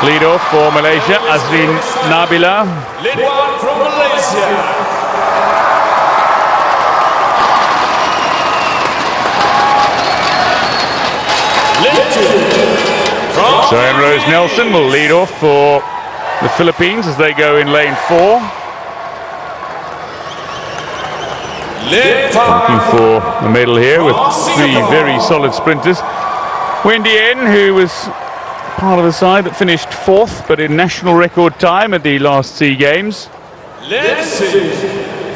Lead off for Malaysia, Azrin Nabila. Lead one from Malaysia. So Rose Nelson will lead off for the Philippines as they go in lane 4. Looking for the medal here with 3 very solid sprinters. Wendy N, who was part of the side that finished 4th, but in national record time at the last SEA Games.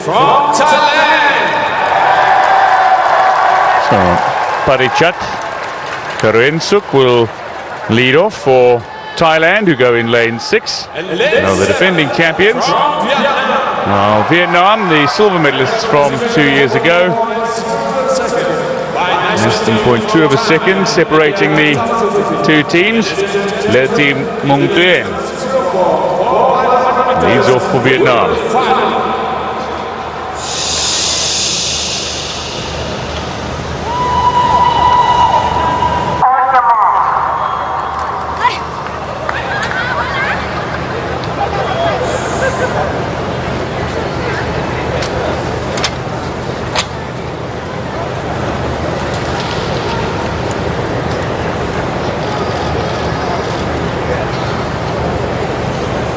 From Thailand. So Parichat Karuensuk will lead off for Thailand, who go in lane 6. Now the defending champions. Vietnam, the silver medalists from 2 years ago. Less than 0.2 of a second separating the 2 teams. Le Team Mong Tuyen leads off for Vietnam.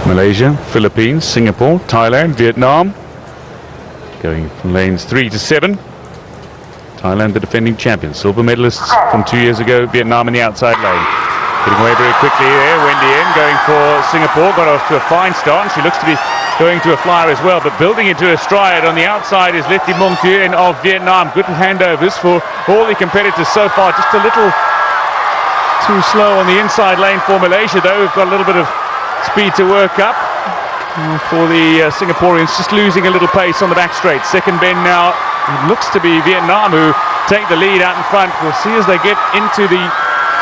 Malaysia, Philippines, Singapore, Thailand, Vietnam. Going from lanes 3 to 7. Thailand, the defending champions. Silver medalists from 2 years ago. Vietnam in the outside lane. Getting away very quickly there. Wendy N going for Singapore. Got off to a fine start. And she looks to be going to a flyer as well. But building into a stride on the outside is Le Thi Mong Tuyen of Vietnam. Good handovers for all the competitors so far. Just a little too slow on the inside lane for Malaysia, though. We've got a little bit of speed to work up for the Singaporeans, just losing a little pace on the back straight. Second bend now. It looks to be Vietnam who take the lead out in front. We'll see as they get into the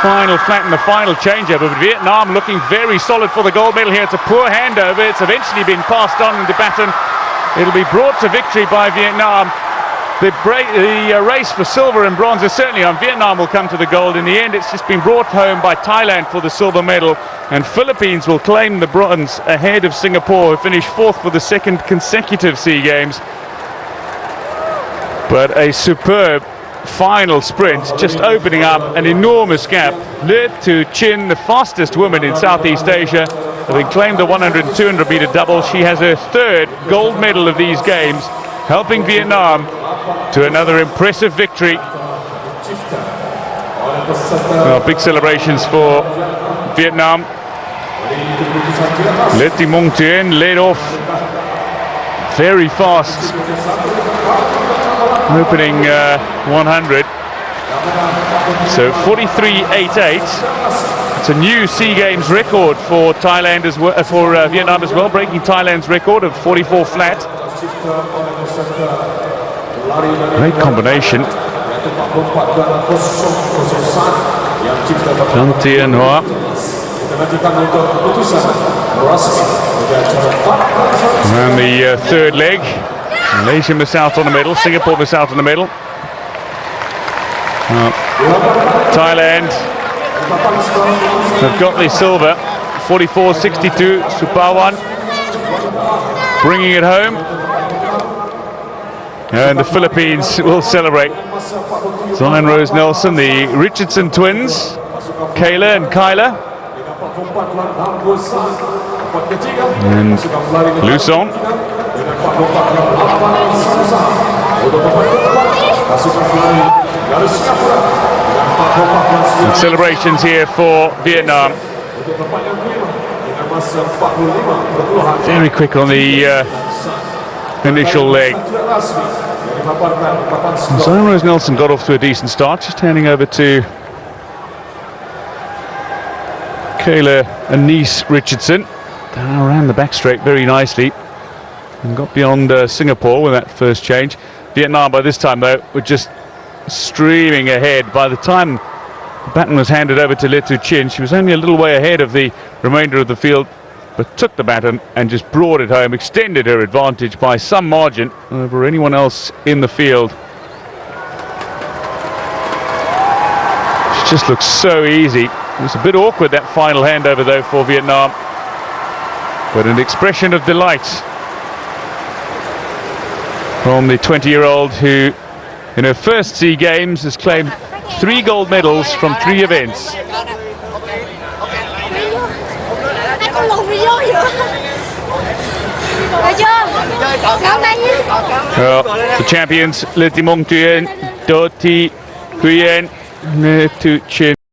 final flat and the final changeover. But Vietnam looking very solid for the gold medal here. It's a poor handover. It's eventually been passed on in the baton. It'll be brought to victory by Vietnam. The race for silver and bronze is certainly on. Vietnam will come to the gold. In the end, it's just been brought home by Thailand for the silver medal. And Philippines will claim the bronze ahead of Singapore, who finished 4th for the 2nd consecutive SEA Games. But a superb final sprint, just opening up an enormous gap. Le Thu Chin, the fastest woman in Southeast Asia, having claimed the 100 and 200 meter double. She has her 3rd gold medal of these games, helping Vietnam to another impressive victory. Big celebrations for Vietnam. Le Thi Mong Tuyen led off very fast, opening 100. So 43.88. It's a new SEA Games record for Thailand as well, for Vietnam as well, breaking Thailand's record of 44 flat. Great combination. Chan Tien Hoa. And the 3rd leg. Malaysia miss out on the medal. Singapore miss out on the medal. Thailand have got the silver. 44.62. Supawan bringing it home. And the Philippines will celebrate. Zion Rose Nelson, the Richardson twins, Kayla and Kyla. And Luson. And celebrations here for Vietnam. Very quick on the initial leg. Zion Rose Nelson got off to a decent start, just handing over to Kayla Anise Richardson. Ran the back straight very nicely and got beyond Singapore with that first change. Vietnam by this time though were just streaming ahead. By the time the baton was handed over to Le Thu Chin, she was only a little way ahead of the remainder of the field, but took the baton and just brought it home, extended her advantage by some margin over anyone else in the field. Just looks so easy. It was a bit awkward, that final handover though for Vietnam, but an expression of delight from the 20-year-old who in her first SEA Games has claimed 3 gold medals from 3 events. Well, the champions Lê Thị Mông Tuyên, Do Thi Nguyen, Nê Thu Chin.